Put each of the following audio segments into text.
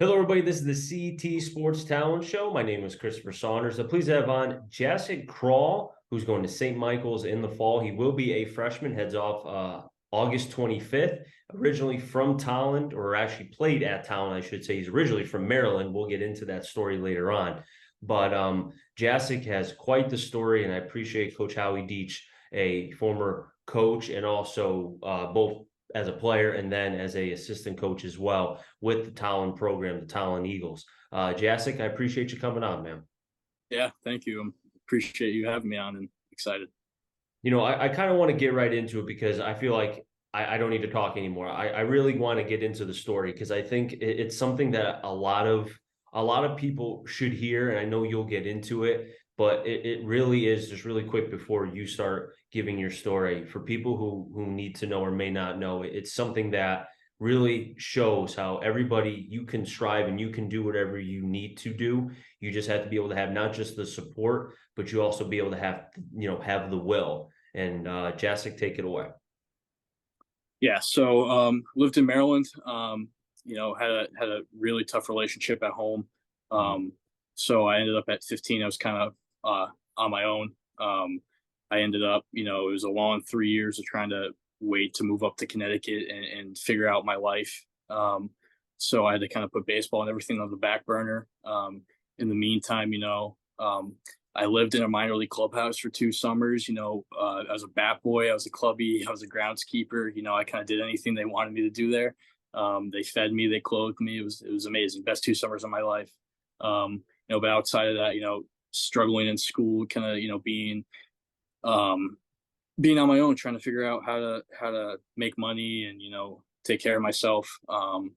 Hello, everybody. This is the CT Sports Talent Show. My name is Christopher Saunders. Please have on Jacek Krol, who's going to St. Michael's in the fall. He will be a freshman, heads off August 25th. Originally from Tolland, or actually played at Tolland, I should say. He's originally from Maryland. We'll get into that story later on. But Jacek has quite the story, and I appreciate Coach Howie Deach, a former coach and also both as a player and then as a assistant coach as well with the Tolland program, the Tolland Eagles. Jacek, I appreciate you coming on, man. Yeah, thank you. Appreciate you having me on and excited. I kind of want to get right into it because I feel like I don't need to talk anymore. I really want to get into the story because I think it's something that a lot of people should hear, and I know you'll get into it, but it really is just really quick before you start giving your story for people who need to know or may not know. It's something that really shows how everybody you can strive and you can do whatever you need to do. You just have to be able to have not just the support, but you also be able to have the will. And Jacek, take it away. Yeah, so lived in Maryland. Had a really tough relationship at home. Um, so I ended up at 15. I was kind of on my own. I ended up, it was a long 3 years of trying to wait to move up to Connecticut and figure out my life. So I had to kind of put baseball and everything on the back burner. In the meantime, I lived in a minor league clubhouse for 2 summers. I was a bat boy, I was a clubby, I was a groundskeeper. I kind of did anything they wanted me to do there. They fed me, they clothed me. It was amazing. Best 2 summers of my life. But outside of that, struggling in school, kind of, being on my own, trying to figure out how to make money and take care of myself. And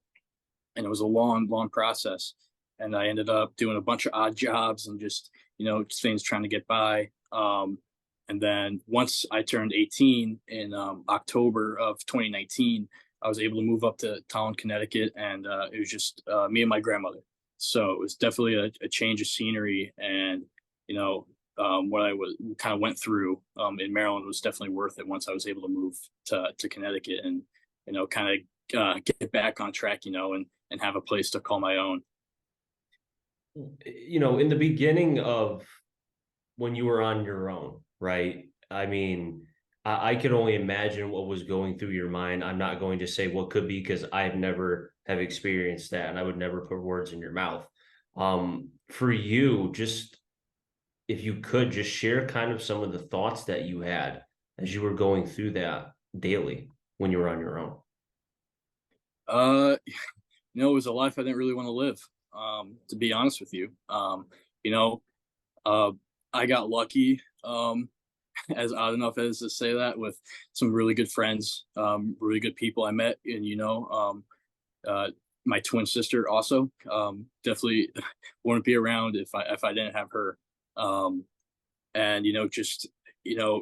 it was a long, long process. And I ended up doing a bunch of odd jobs and just things trying to get by. And then once I turned 18 in October of 2019, I was able to move up to Tolland, Connecticut, and it was just me and my grandmother. So it was definitely a change of scenery, and what I was kind of went through in Maryland was definitely worth it once I was able to move to Connecticut and kind of get back on track, and have a place to call my own. In the beginning of when you were on your own, right? I mean, I could only imagine what was going through your mind. I'm not going to say what could be because I've never have experienced that, and I would never put words in your mouth. For you, just if you could just share kind of some of the thoughts that you had as you were going through that daily when you were on your own. It was a life I didn't really want to live, to be honest with you. You know, uh, I got lucky, as odd enough as to say that, with some really good friends, really good people I met, and uh, my twin sister also definitely wouldn't be around if I didn't have her. Um, and just you know,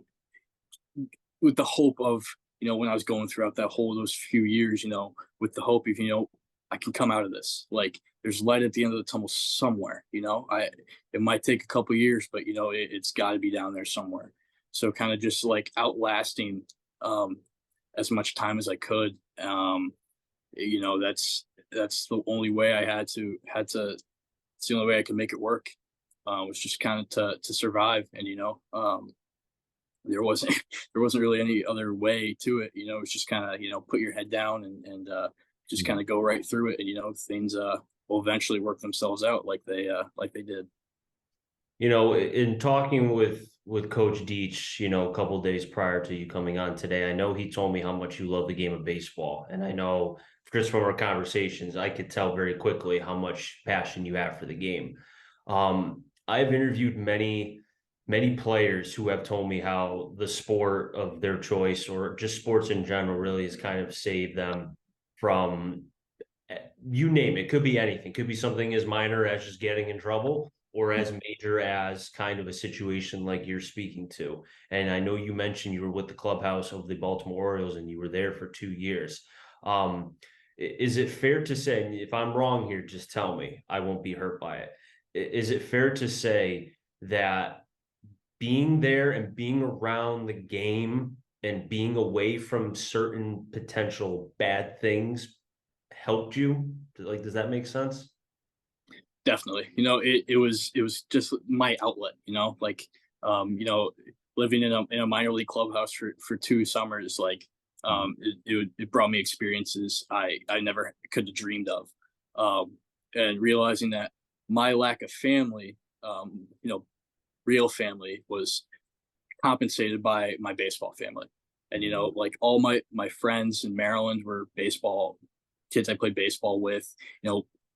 with the hope of when I was going throughout those few years, with the hope of I can come out of this. Like there's light at the end of the tunnel somewhere. It might take a couple years, but it's got to be down there somewhere. So kind of just like outlasting as much time as I could. That's the only way I had to. It's the only way I could make it work. Was just kind of to survive, and there wasn't there wasn't really any other way to it. It was just kind of put your head down and just kind of go right through it, and things will eventually work themselves out like they did. In talking with Coach Deach, a couple of days prior to you coming on today, I know he told me how much you love the game of baseball, and I know just from our conversations, I could tell very quickly how much passion you have for the game. I've interviewed many players who have told me how the sport of their choice or just sports in general really has kind of saved them from you name it. Could be anything. Could be something as minor as just getting in trouble or as major as kind of a situation like you're speaking to. And I know you mentioned you were with the clubhouse of the Baltimore Orioles and you were there for 2 years. Is it fair to say, and if I'm wrong here, just tell me, I won't be hurt by it. Is it fair to say that being there and being around the game and being away from certain potential bad things helped you? Like, does that make sense? Definitely. It was just my outlet, like, living in a minor league clubhouse for 2 summers, like, it brought me experiences I never could have dreamed of. And realizing that my lack of family, real family, was compensated by my baseball family. And like, all my friends in Maryland were baseball kids I played baseball with.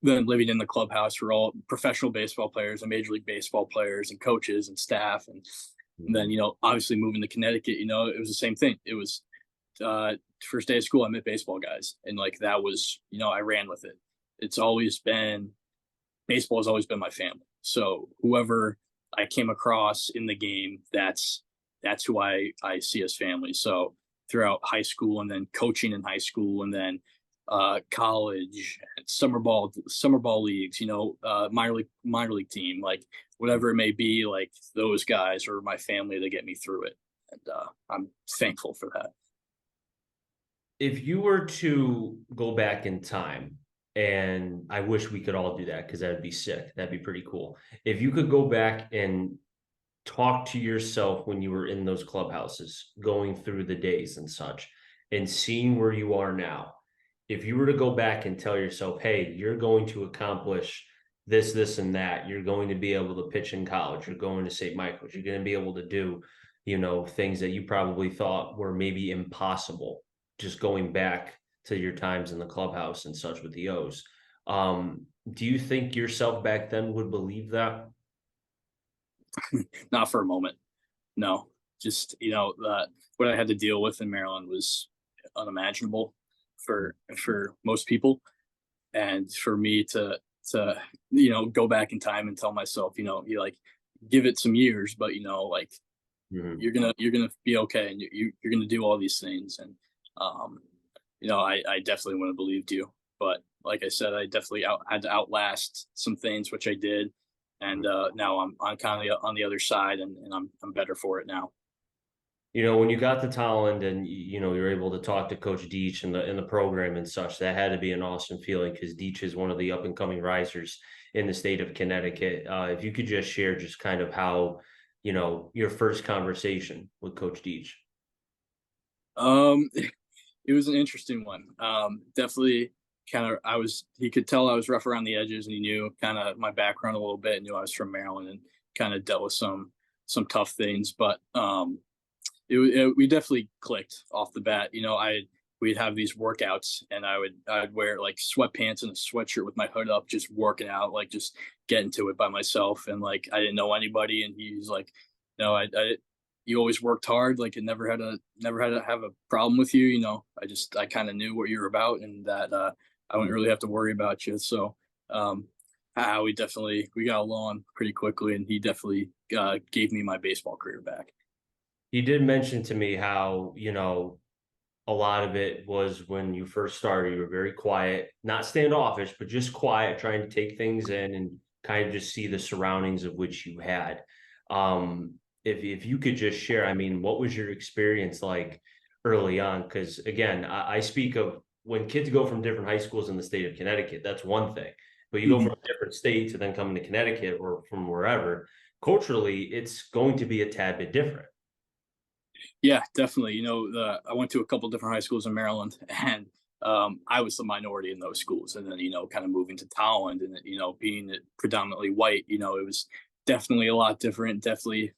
Then living in the clubhouse were all professional baseball players and major league baseball players and coaches and staff. And then Mhm. obviously moving to Connecticut, it was the same thing. It was first day of school, I met baseball guys, and like that was, I ran with it. It's always been Baseball has always been my family. So whoever I came across in the game, that's who I see as family. So throughout high school, and then coaching in high school, and then college, summer ball leagues, minor league team, like whatever it may be, like those guys are my family to get me through it, and I'm thankful for that. If you were to go back in time, and I wish we could all do that because that'd be sick. That'd be pretty cool. If you could go back and talk to yourself when you were in those clubhouses, going through the days and such, and seeing where you are now, if you were to go back and tell yourself, hey, you're going to accomplish this, this, and that, you're going to be able to pitch in college, you're going to St. Michael's, you're going to be able to do, things that you probably thought were maybe impossible, just going back to your times in the clubhouse and such with the O's. Do you think yourself back then would believe that? Not for a moment. No, just what I had to deal with in Maryland was unimaginable for most people, and for me to go back in time and tell myself, you like, give it some years, but like Mhm. you're gonna be okay, and you're gonna do all these things. And um, I definitely would have believed you, but like I said, I definitely had to outlast some things, which I did. And now I'm kind of on the other side, and I'm better for it now. When you got to Tolland and you're able to talk to Coach Deach and the program and such, that had to be an awesome feeling because Deach is one of the up and coming risers in the state of Connecticut. If you could just share just kind of how, your first conversation with Coach Deach. Um, it was an interesting one. Definitely kind of, he could tell I was rough around the edges, and he knew kind of my background a little bit, and knew I was from Maryland, and kind of dealt with some tough things. But we definitely clicked off the bat. We'd have these workouts, and I'd wear like sweatpants and a sweatshirt with my hood up, just working out, like just getting to it by myself. And like I didn't know anybody, and he's like, I you always worked hard, like it never had to have a problem with you. I kind of knew what you were about, and that I wouldn't really have to worry about you. So um, we got along pretty quickly, and he definitely gave me my baseball career back. He did mention to me how, a lot of it was when you first started, you were very quiet, not standoffish, but just quiet, trying to take things in and kind of just see the surroundings of which you had. If you could just share, I mean, what was your experience like early on? Because again, I speak of when kids go from different high schools in the state of Connecticut, that's one thing. But you go from Mhm. a different state to then coming to Connecticut or from wherever, culturally, it's going to be a tad bit different. Yeah, definitely. I went to a couple different high schools in Maryland, and I was the minority in those schools. And then, kind of moving to Towland, and being predominantly white, it was definitely a lot different. Definitely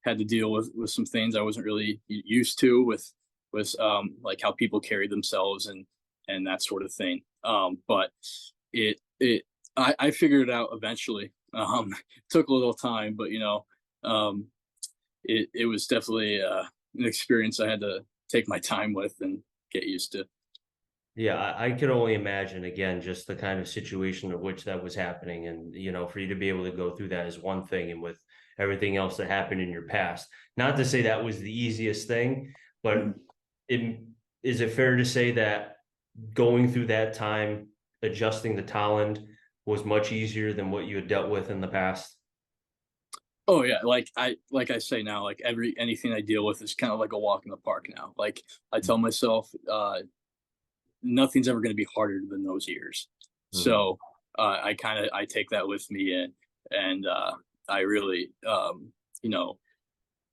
had to deal with some things I wasn't really used to, with like how people carry themselves, and that sort of thing. But I figured it out eventually. Took a little time, but um, it was definitely an experience I had to take my time with and get used to. Yeah, I could only imagine again just the kind of situation of which that was happening. And, for you to be able to go through that is one thing. And with everything else that happened in your past, not to say that was the easiest thing, but Mhm. it, is it fair to say that going through that time, adjusting to Tolland was much easier than what you had dealt with in the past? Oh yeah, like I say now, like anything I deal with is kind of like a walk in the park now. Like I tell myself, nothing's ever going to be harder than those years. Mhm. So I take that with me, and I really you know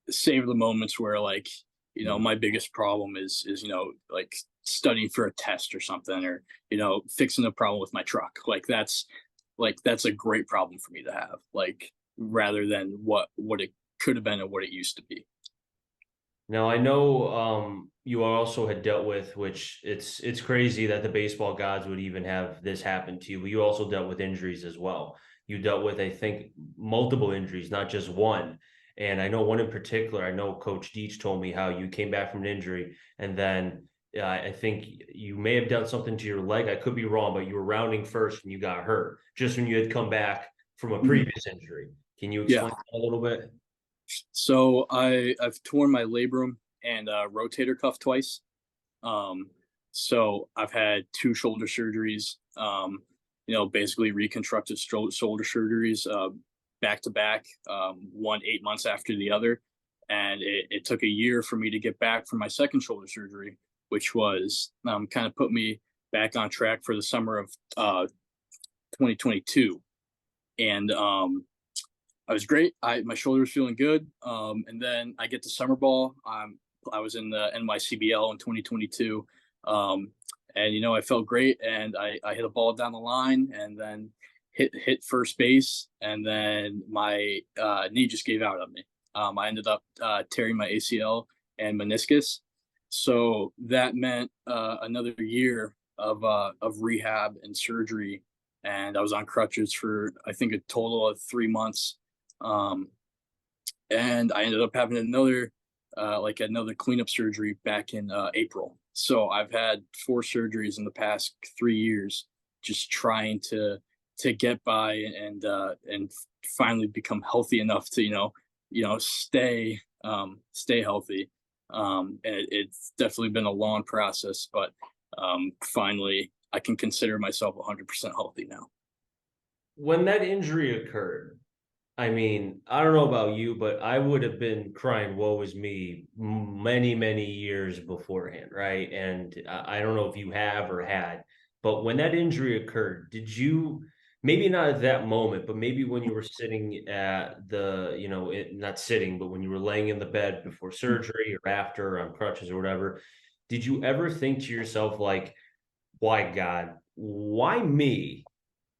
savor the moments where, like, Mhm. my biggest problem is like studying for a test or something, or fixing a problem with my truck. Like that's a great problem for me to have, like, rather than what it could have been and what it used to be. Now I know you also had dealt with, which it's crazy that the baseball gods would even have this happen to you, but you also dealt with injuries as well. You dealt with, I think, multiple injuries, not just one. And I know one in particular, I know Coach Deach told me how you came back from an injury and then I think you may have done something to your leg. I could be wrong, but you were rounding first and you got hurt just when you had come back from a Mhm. previous injury. Can you Yeah. explain that a little bit? So I've torn my labrum and rotator cuff twice. Um, so I've had two shoulder surgeries. Basically reconstructive shoulder surgeries, back to back. One 8 months after the other, and it took a year for me to get back from my second shoulder surgery, which was kind of put me back on track for the summer of 2022. And I was great. My shoulder was feeling good. And then I get to summer ball. I was in the NYCBL in 2022. Um, and I felt great, and I hit a ball down the line, and then hit first base, and then my knee just gave out on me. I ended up tearing my ACL and meniscus, so that meant another year of rehab and surgery, and I was on crutches for, I think, a total of 3 months. um, and I ended up having another cleanup surgery back in April. So I've had four surgeries in the past 3 years, just trying to get by and finally become healthy enough to stay healthy. And it's definitely been a long process, but finally I can consider myself 100% healthy now. When that injury occurred, I mean, I don't know about you, but I would have been crying, woe is me, many, many years beforehand, right? And I don't know if you have or had, but when that injury occurred, did you, maybe not at that moment, but maybe when you were sitting at not sitting, but when you were laying in the bed before surgery or after on crutches or whatever, did you ever think to yourself, like, why God, why me?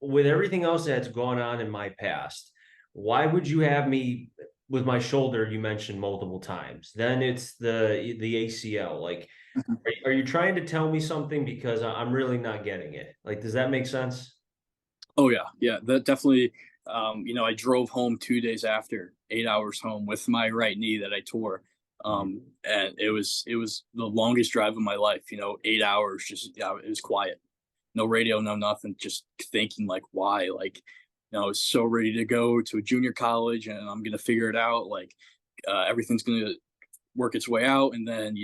With everything else that's gone on in my past, why would you have me with my shoulder you mentioned multiple times? Then it's the ACL. Like, are you trying to tell me something? Because I'm really not getting it. Like, does that make sense? Oh yeah, yeah, that definitely. I drove home 2 days after, 8 hours home with my right knee that I tore, Mhm. and it was the longest drive of my life. 8 hours, just, yeah, it was quiet, no radio, no nothing, just thinking, like, why, like, I was so ready to go to a junior college, and I'm gonna figure it out. Like, everything's gonna work its way out, and then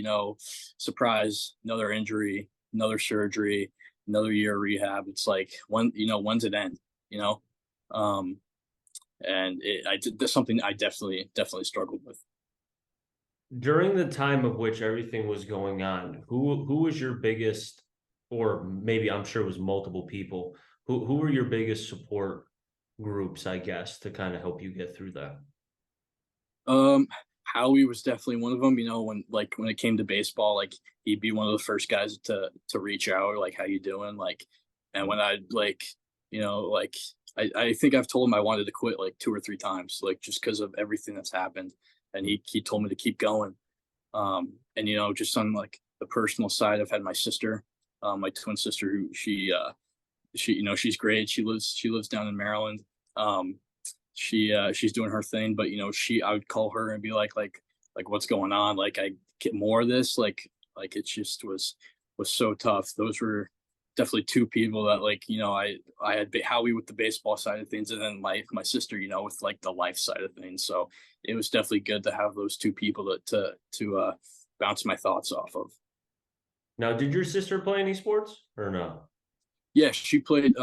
surprise, another injury, another surgery, another year of rehab. It's like, when's it end? You know, um, and that's something I definitely struggled with. During the time of which everything was going on, who was your biggest, or maybe I'm sure it was multiple people, who were your biggest support groups, I guess, to kind of help you get through that? Um, Howie was definitely one of them. When it came to baseball, like, he'd be one of the first guys to reach out, like, how you doing, like, and when I like, like, I think I've told him I wanted to quit like two or three times, like, just because of everything that's happened, and he told me to keep going. And just on, like, the personal side, I've had my sister, my twin sister, who she's great. She lives down in Maryland. Um, she's doing her thing, but I would call her and be like, what's going on? Like, I get more of this, like it just was so tough. Those were definitely two people that, like, I had Howie with the baseball side of things, and then my sister, with, like, the life side of things. So it was definitely good to have those two people to bounce my thoughts off of. Now, did your sister play any sports or no? Yeah, she played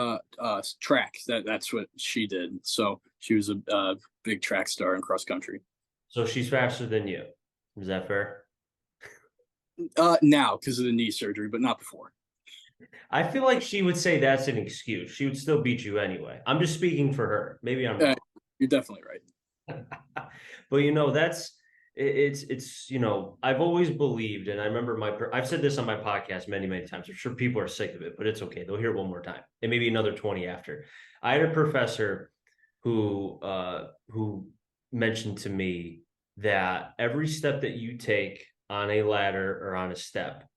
track. That's what she did. So she was a big track star in cross country. So she's faster than you. Is that fair? Now, because of the knee surgery, but not before. I feel like she would say that's an excuse. She would still beat you anyway. I'm just speaking for her. Maybe I'm Yeah, wrong. you're definitely right. But that's it's I've always believed, and I remember I've said this on my podcast many times. I'm sure people are sick of it, but it's okay. They'll hear it one more time, and maybe another 20 after. I had a professor who mentioned to me that every step that you take on a ladder or on a step,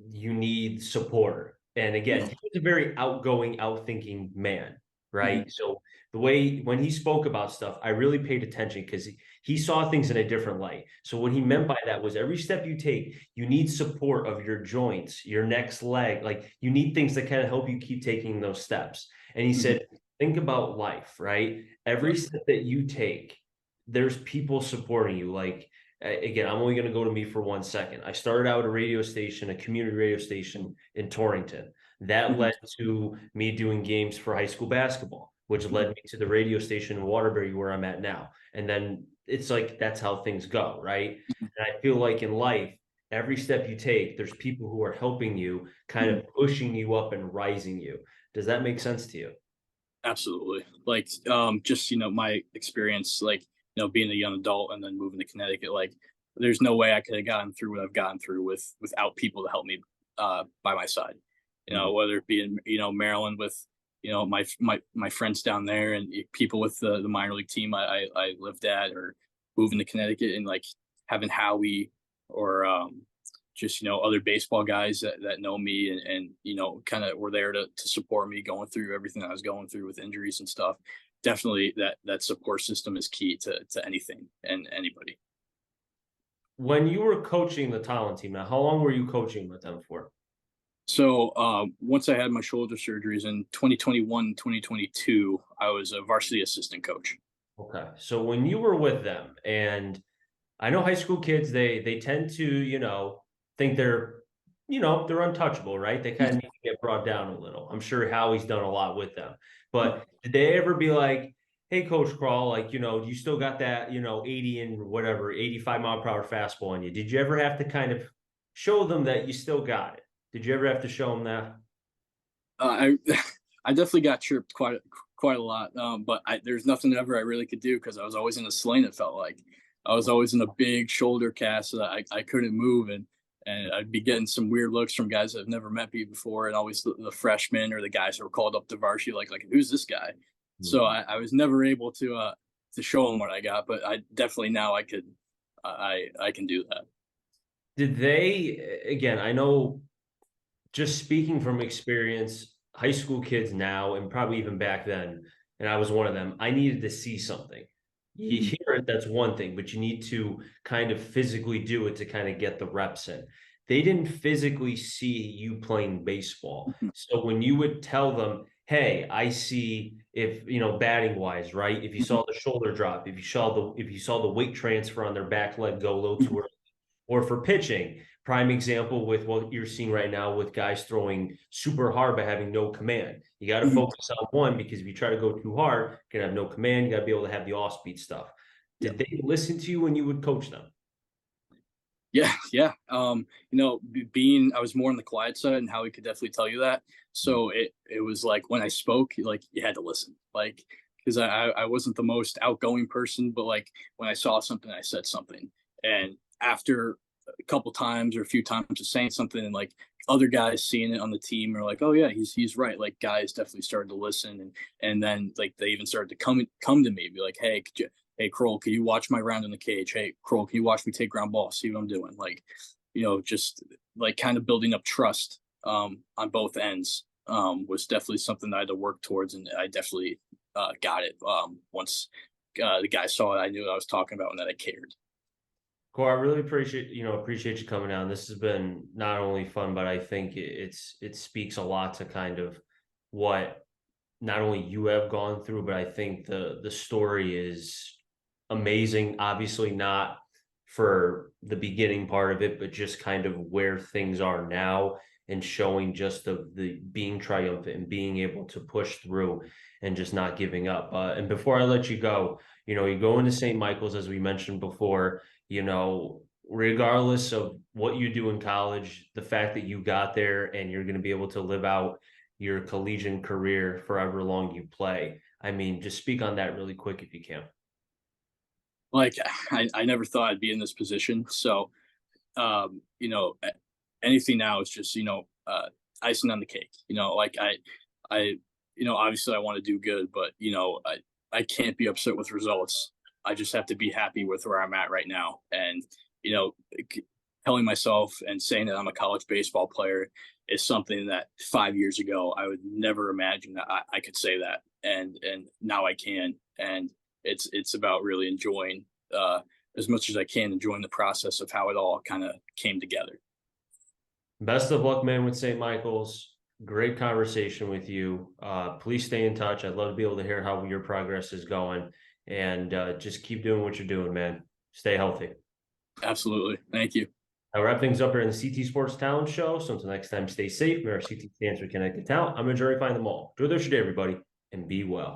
you need support. And again, Mhm, he was a very outgoing, outthinking man, mhm, right? So the way when he spoke about stuff, I really paid attention because he saw things in a different light. So what he meant by that was every step you take, you need support of your joints, your next leg. Like you need things that kind of help you keep taking those steps. And he mhm. said, think about life, right? Yep. Every step that you take, there's people supporting you. Like again, I'm only going to go to me for 1 second. I started out at a radio station, a community radio station in Torrington. That Mhm, led to me doing games for high school basketball, which mhm, led me to the radio station in Waterbury where I'm at now. And then it's like that's how things go, right? mhm, And I feel like in life, every step you take, there's people who are helping you, kind mhm. of pushing you up and rising you. Does that make sense to you? Absolutely. Like, just my experience, like, being a young adult and then moving to Connecticut, like, there's no way I could have gotten through what I've gotten through without people to help me by my side. Mhm. Whether it be in Maryland with my friends down there and people with the minor league team I lived at, or moving to Connecticut and like having Howie or just other baseball guys that know me and kind of were there to support me going through everything I was going through with injuries and stuff. Definitely that support system is key to anything and anybody. When you were coaching the talent team, now how long were you coaching with them for? So once I had my shoulder surgeries in 2021, 2022, I was a varsity assistant coach. Okay. So when you were with them, and I know high school kids, they tend to, think they're untouchable, right? They kind of need to get brought down a little. I'm sure Howie's done a lot with them. But did they ever be like, hey, Coach Crawl, like, you still got that, 80 and whatever, 85-mile-per-hour fastball in you. Did you ever have to kind of show them that you still got it? Did you ever have to show them that? I I definitely got chirped quite a lot, but there's nothing ever I really could do because I was always in a sling. It felt like I was always in a big shoulder cast so that I couldn't move, and I'd be getting some weird looks from guys that have never met me before, and always the freshmen or the guys that were called up to varsity, like who's this guy? So Mhm. I was never able to show them what I got, but I definitely now I could I can do that. Did they, again, I know just speaking from experience, high school kids now, and probably even back then, and I was one of them, I needed to see something. You Mhm, hear it, that's one thing, but you need to kind of physically do it to kind of get the reps in. They didn't physically see you playing baseball. mhm, So when you would tell them, hey, I see if, batting wise, right? If you mhm, saw the shoulder drop, if you saw the weight transfer on their back leg go a little too mhm, early, or for pitching, prime example with what you're seeing right now with guys throwing super hard but having no command. You got to mhm. focus on one because if you try to go too hard, you're gonna have no command. You got to be able to have the off speed stuff. Yeah. Did they listen to you when you would coach them? Yeah, yeah. Being I was more on the quiet side, and how he could definitely tell you that. So it was like when I spoke, like you had to listen, like because I wasn't the most outgoing person, but like when I saw something, I said something, and after a couple times or a few times of saying something, and like other guys seeing it on the team are like, oh yeah, he's right. Like guys definitely started to listen, and then like they even started to come to me, be like, hey Kroll, can you watch my round in the cage? Hey Kroll, can you watch me take ground ball? See what I'm doing? Like, just like kind of building up trust on both ends was definitely something that I had to work towards, and I definitely got it once the guy saw it. I knew what I was talking about and that I cared. Cor, I really appreciate you coming on. This has been not only fun, but I think it speaks a lot to kind of what not only you have gone through, but I think the story is amazing. Obviously, not for the beginning part of it, but just kind of where things are now and showing just the being triumphant and being able to push through and just not giving up. And before I let you go, you go into St. Michael's as we mentioned before. You know, regardless of what you do in college, the fact that you got there and you're going to be able to live out your collegiate career for however long you play. I mean, just speak on that really quick if you can. Like I never thought I'd be in this position. So you know, anything now is just, icing on the cake. I, obviously I want to do good, but I can't be upset with results. I just have to be happy with where I'm at right now. And, you know, telling myself and saying that I'm a college baseball player is something that 5 years ago I would never imagine that I could say that. And now I can. And it's about really enjoying as much as I can, enjoying the process of how it all kind of came together. Best of luck, man, with St. Michael's. Great conversation with you. Please stay in touch. I'd love to be able to hear how your progress is going, and just keep doing what you're doing, man. Stay healthy. Absolutely. Thank you. I'll wrap things up here in the CT Sports Talent Show. So until next time, stay safe. May our CT stands for Connected Talent. I'm Jerry. Find them all. Enjoy the rest of your day, everybody, and be well.